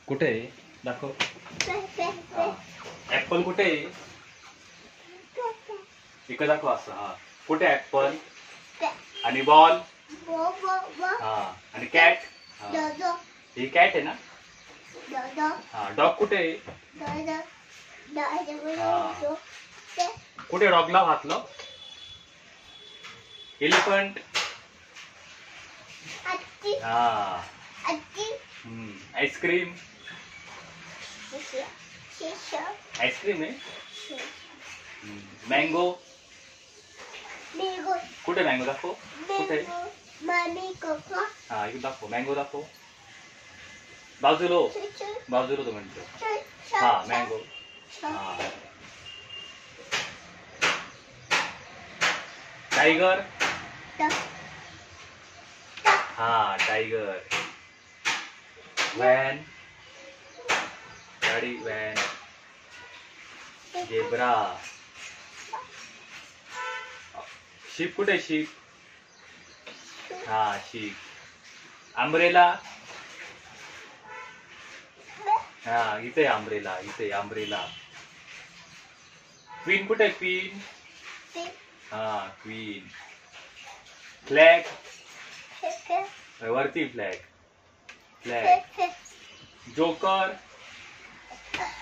कुठे आहे दाखव. ऍपल कुठे आहे? इकडे दाखव असं. हा कुठे ऍपल आणि बॉल. हा आणि कॅट. ही कॅट आहे ना. हा डॉग कुठे आहे? कुठे डॉगला हात लाव. एलिफंट. हा आईस्क्रीम. आईस्क्रीम आहे. मँगो. कुठे मँगो दाखव. कुठे? हा इकडे दाखव. मँगो दाखव. बाजूलो बाजूलो तो म्हणतो. हा मँगो. हा टाइगर. हा टाइगर. वॅन. गाडी वॅन. झेब्रा. शीप कुठे? शीप. हा शीप. अम्ब्रेला. हा इथे अम्ब्रेला. इथे अम्ब्रेला. क्वीन कुठे? क्वीन. हा क्वीन. फ्लॅग. वरती फ्लॅग. फ्लॅग. जोकर.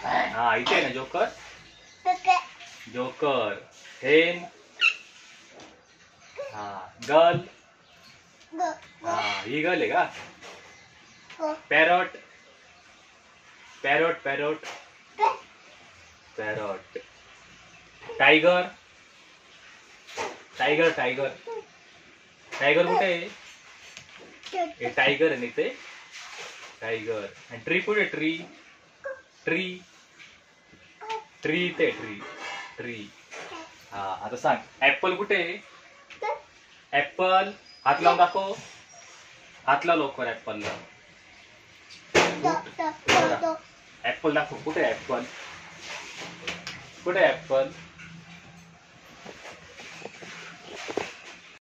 हा इथे ना जोकर. जोकर. हेन. हा गर्ल. हा ही गर्ल आहे का? Parrot. Parrot parrot. Parrot. Tiger. Tiger tiger. Tiger कुठे आहे? हे टायगर आहे इथे. टायगर. आणि ट्री कुठे? ट्री. ट्री. ट्री इथे. ट्री. ट्री. हा आता सांग ऍपल कुठे आहे? ऍपल. हात लावून दाखव. हात लाव लवकर ऍपलला. ऍपल दाखव. कुठे ऍपल? कुठे ऍपल?